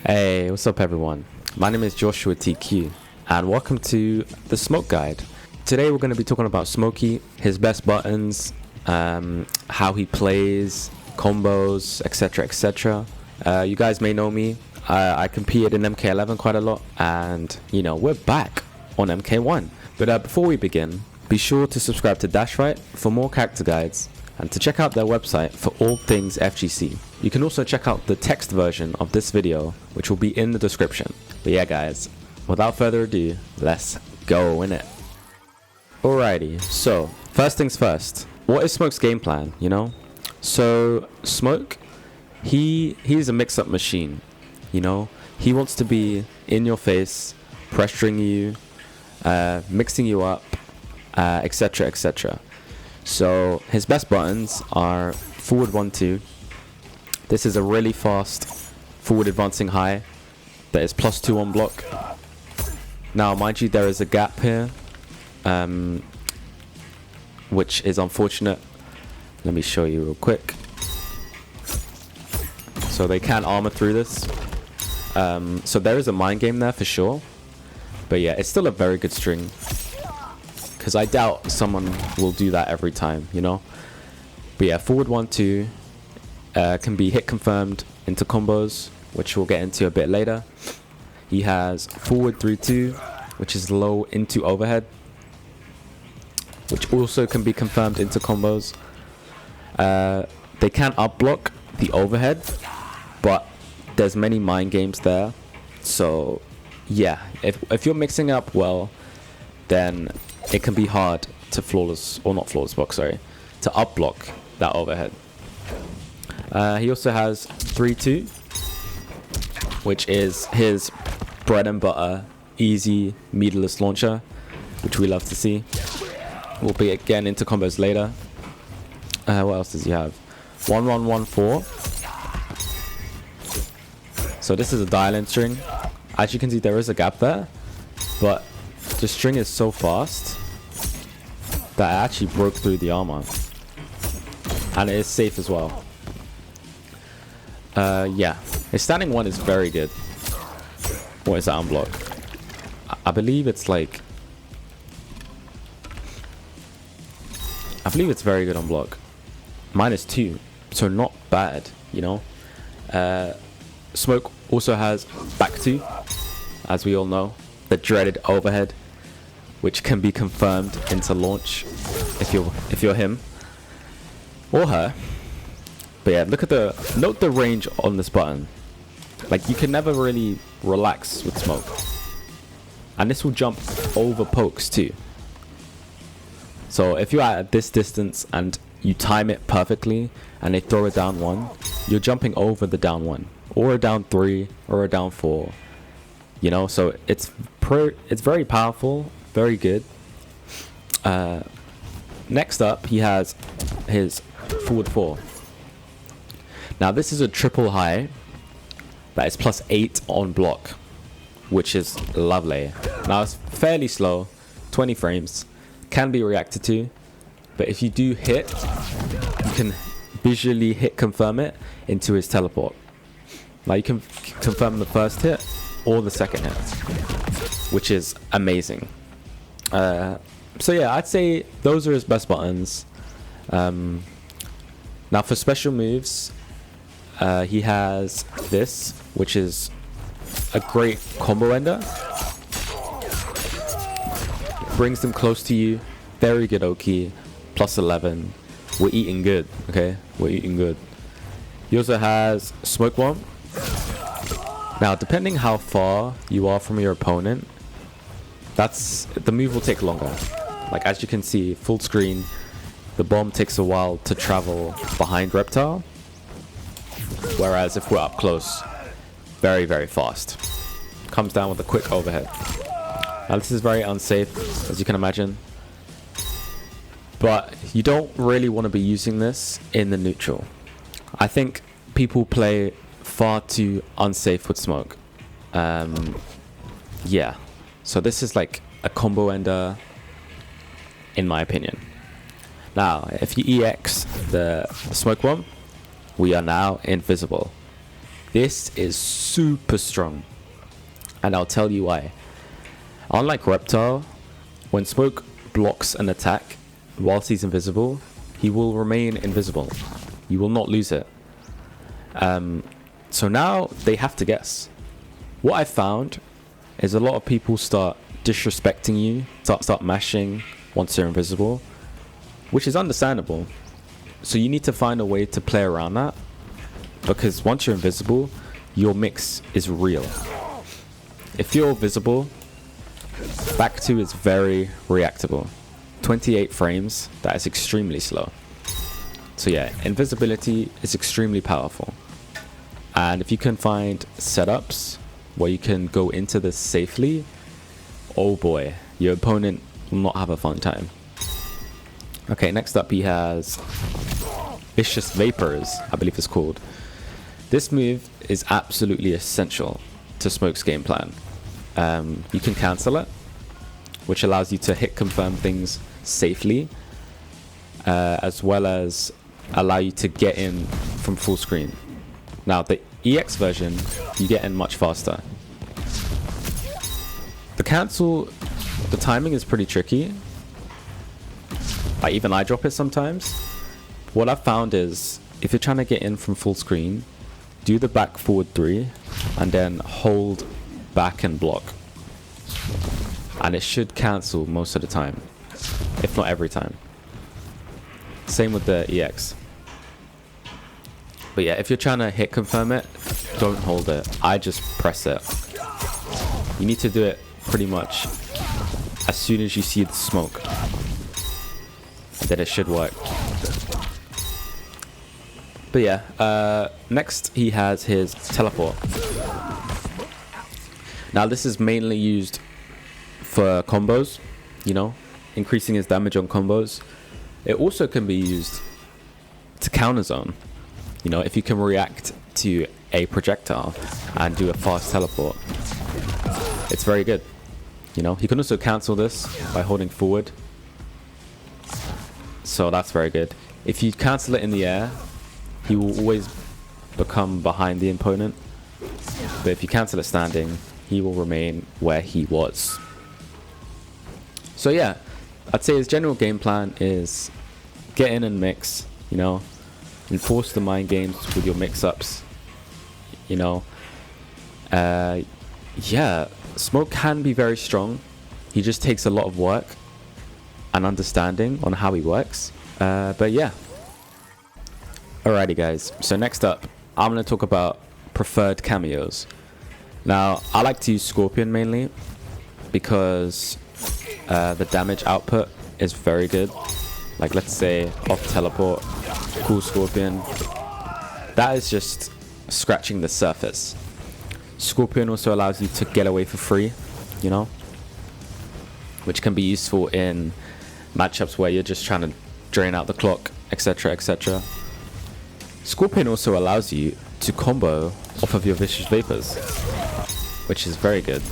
Hey, what's up everyone? My name is JoshTQ and welcome to the Smoke Guide. Today we're going to be talking about Smokey, his best buttons, how he plays, combos, etc, etc. You guys may know me. I competed in MK11 quite a lot and, we're back on MK1. But before we begin, be sure to subscribe to DashFight for more character guides and to check out their website for all things FGC. You can also check out the text version of this video, which will be in the description. But yeah guys, without further ado, let's go in it. Alrighty, so first things first, what is Smoke's game plan, So Smoke, he's a mix-up machine, He wants to be in your face, pressuring you, mixing you up, etc, etc. So his best buttons are forward 1-2. This is a really fast forward advancing high that is +2 on block. Now mind you, there is a gap here, which is unfortunate. Let me show you real quick. So they can armor through this. So there is a mind game there for sure. But yeah, it's still a very good string, because I doubt someone will do that every time, But yeah, forward 1-2 can be hit confirmed into combos, which we'll get into a bit later. He has forward 3-2, which is low into overhead, which also can be confirmed into combos. They can up block the overhead, but there's many mind games there. So yeah, if you're mixing up well, then it can be hard to to up block that overhead. He also has 3-2, which is his bread and butter, easy, meterless launcher, which we love to see. We'll be again into combos later. What else does he have? 1-1-1-4. So this is a dial-in string. As you can see, there is a gap there, but the string is so fast that I actually broke through the armor, and it is safe as well. Yeah, his standing one is very good. What is that on block? I believe it's very good on block. -2, so not bad, Smoke also has back 2, as we all know, the dreaded overhead, which can be confirmed into launch if you're him or her. But yeah, note the range on this button. You can never really relax with Smoke, and this will jump over pokes too. So if you're at this distance and you time it perfectly and they throw a down 1, you're jumping over the down 1 or a down 3 or a down 4, so it's very powerful, very good. Next up, he has his forward 4. Now this is a triple high that is +8 on block, which is lovely. Now it's fairly slow, 20 frames, can be reacted to, but if you do hit, you can visually hit confirm it into his teleport. Now you can confirm the first hit or the second hit, which is amazing. So yeah, I'd say those are his best buttons. Now for special moves, he has this, which is a great combo ender. Brings them close to you. Very good Oki. +11. We're eating good, okay? We're eating good. He also has Smoke Bomb. Now, depending how far you are from your opponent, the move will take longer. As you can see, full screen, the bomb takes a while to travel behind Reptile. Whereas if we're up close, very, very fast. Comes down with a quick overhead. Now this is very unsafe, as you can imagine. But you don't really want to be using this in the neutral. I think people play far too unsafe with Smoke. Yeah. So this is a combo ender, in my opinion. Now, if you EX the Smoke Bomb, we are now invisible. This is super strong, and I'll tell you why. Unlike Reptile, when Smoke blocks an attack whilst he's invisible, he will remain invisible. You will not lose it. So now they have to guess. What I found is a lot of people start disrespecting you, start mashing once you're invisible, which is understandable. So you need to find a way to play around that, because once you're invisible, your mix is real. If you're visible, back 2 is very reactable. 28 frames, that is extremely slow. So yeah, invisibility is extremely powerful. And if you can find setups where you can go into this safely, oh boy, your opponent will not have a fun time. Okay, next up he has Vicious Vapors, I believe it's called. This move is absolutely essential to Smoke's game plan. You can cancel it, which allows you to hit confirm things safely, as well as allow you to get in from full screen. Now the EX version, you get in much faster. The cancel, the timing is pretty tricky. Even I drop it sometimes. What I've found is, if you're trying to get in from full screen, do the back forward 3 and then hold back and block. And it should cancel most of the time, if not every time. Same with the EX. But yeah, if you're trying to hit confirm it, don't hold it. I just press it. You need to do it pretty much as soon as you see the smoke. Then it should work. But yeah, next he has his teleport. Now this is mainly used for combos, you know, increasing his damage on combos. It also can be used to counter zone. You know, if you can react to a projectile and do a fast teleport, it's very good. You know, he can also cancel this by holding forward. So that's very good. If you cancel it in the air, he will always become behind the opponent. But if you cancel it standing, he will remain where he was. So yeah, I'd say his general game plan is get in and mix, you know, enforce the mind games with your mix-ups, you know. Yeah, Smoke can be very strong. He just takes a lot of work and understanding on how he works. But yeah. Alrighty guys, so next up, I'm going to talk about preferred cameos. Now, I like to use Scorpion mainly because the damage output is very good. Like, let's say off teleport, cool Scorpion. That is just scratching the surface. Scorpion also allows you to get away for free, you know, which can be useful in matchups where you're just trying to drain out the clock, etc, etc. Scorpion also allows you to combo off of your Vicious Vapors, which is very good.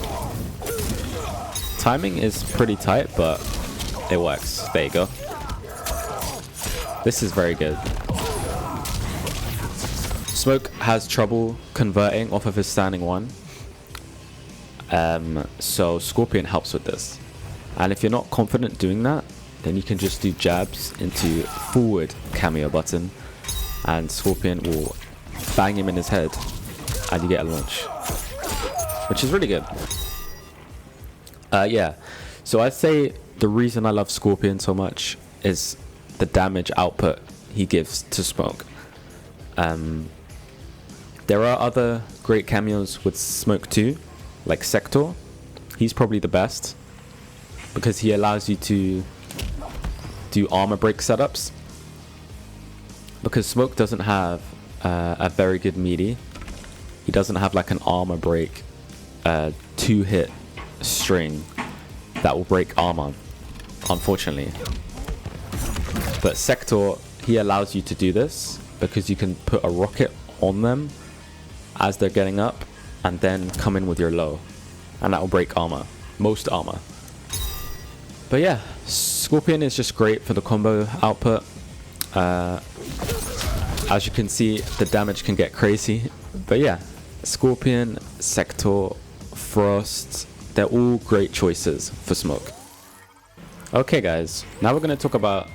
Timing is pretty tight, but it works. There you go. This is very good. Smoke has trouble converting off of his standing 1. So Scorpion helps with this. And if you're not confident doing that, then you can just do jabs into forward cameo button, and Scorpion will bang him in his head, and you get a launch, which is really good. Yeah, so I'd say the reason I love Scorpion so much is the damage output he gives to Smoke. There are other great cameos with Smoke too, like Sector. He's probably the best because he allows you to do armor break setups. Because Smoke doesn't have a very good melee. He doesn't have like an armor break 2-hit string that will break armor, unfortunately. But Sector, he allows you to do this because you can put a rocket on them as they're getting up and then come in with your low, and that will break armor, most armor. But yeah, Scorpion is just great for the combo output. As you can see, the damage can get crazy, but yeah, Scorpion, Sector, Frost, they're all great choices for Smoke. Okay guys, now we're going to talk about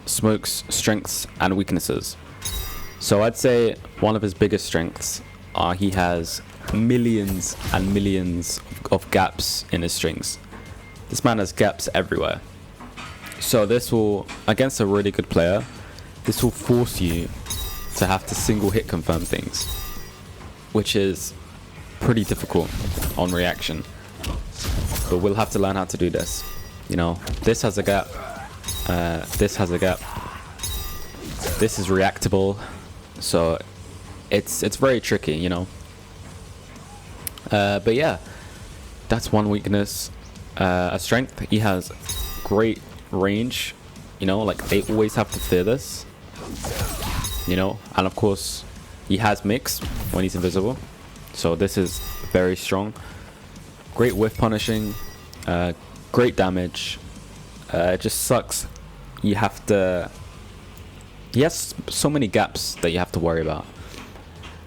Smoke's strengths and weaknesses. So I'd say one of his biggest strengths are he has millions and millions of gaps in his strings. This man has gaps everywhere. So this will, against a really good player, this will force you to have to single hit confirm things, which is pretty difficult on reaction. But we'll have to learn how to do this. You know, this has a gap, this has a gap, this is reactable, so it's very tricky, you know. But yeah, that's one weakness. A strength, he has great range, you know, like they always have to fear this, you know. And of course he has mix when he's invisible, so this is very strong. Great whiff punishing, great damage. It just sucks, he has so many gaps that you have to worry about,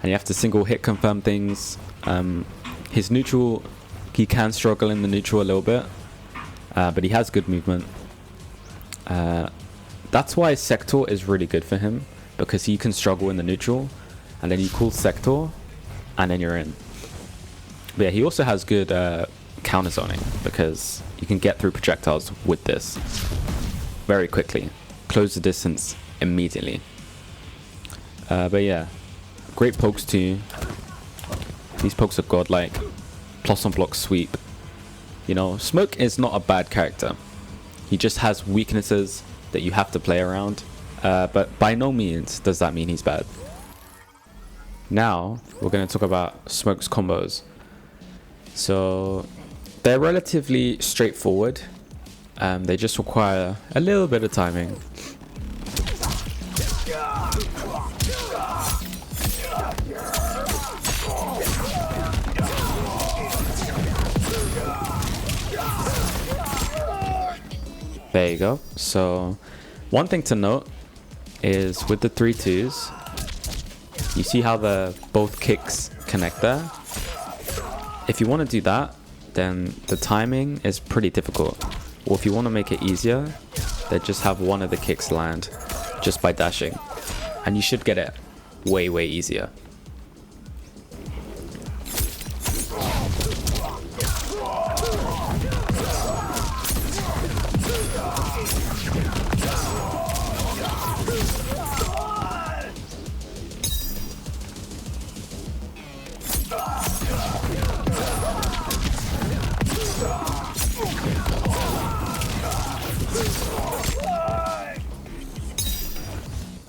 and you have to single hit confirm things. His neutral, he can struggle in the neutral a little bit, but he has good movement. That's why Sector is really good for him, because he can struggle in the neutral, and then you call Sector, and then you're in. But yeah, he also has good counter zoning, because you can get through projectiles with this very quickly, close the distance immediately. But yeah, great pokes too. These pokes are godlike. Plus on block sweep. You know, Smoke is not a bad character. He just has weaknesses that you have to play around. But by no means does that mean he's bad. Now, we're going to talk about Smoke's combos. So, they're relatively straightforward. They just require a little bit of timing. There you go. So one thing to note is with the 3-2s, you see how the both kicks connect there? If you want to do that, then the timing is pretty difficult. Or if you want to make it easier, then just have one of the kicks land just by dashing, and you should get it way easier.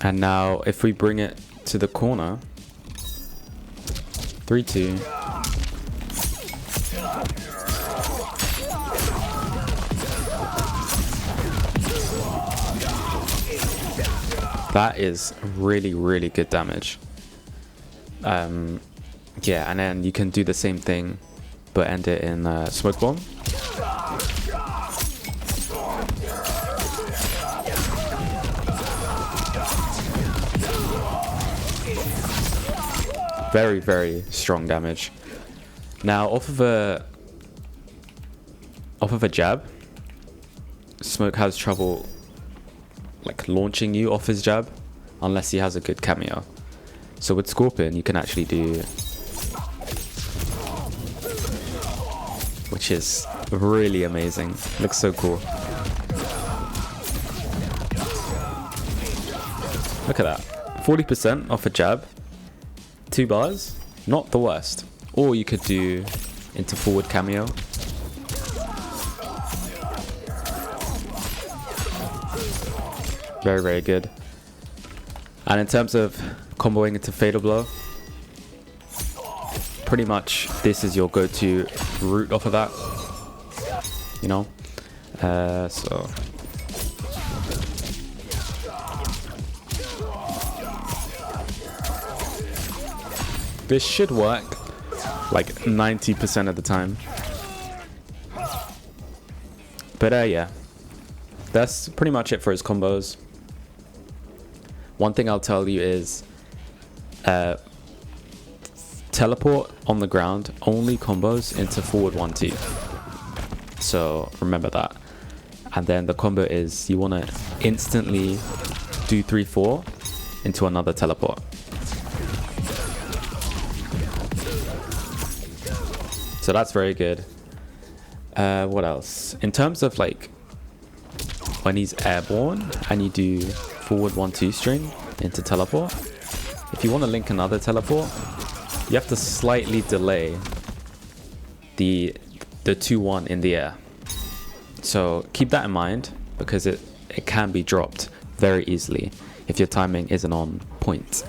And now if we bring it to the corner, 3-2. That is really good damage. Yeah, and then you can do the same thing, but end it in smoke bomb. Very strong damage. Now off of a jab, Smoke has trouble like launching you off his jab unless he has a good cameo. So with Scorpion you can actually do, which is really amazing. Looks so cool. Look at that. 40% off a jab. 2 bars, not the worst. Or you could do into forward cameo. Very good. And in terms of comboing into fatal blow, pretty much this is your go-to route off of that, you know. So this should work like 90% of the time. But yeah, that's pretty much it for his combos. One thing I'll tell you is teleport on the ground only combos into forward 1-2. So remember that. And then the combo is you want to instantly do 3-4 into another teleport. So that's very good. What else? In terms of like when he's airborne and you do forward 1-2 string into teleport, if you want to link another teleport, you have to slightly delay the 2-1 in the air. So keep that in mind because it can be dropped very easily if your timing isn't on point.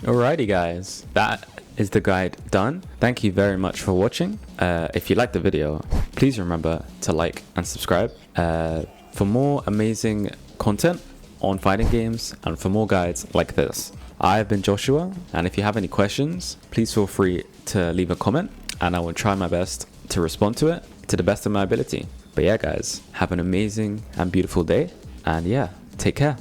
Alrighty guys, that is the guide done. Thank you very much for watching. If you liked the video, please remember to like and subscribe for more amazing content on fighting games and for more guides like this. I've been Joshua, and if you have any questions, please feel free to leave a comment and I will try my best to respond to it to the best of my ability. But yeah guys, have an amazing and beautiful day, and yeah, take care.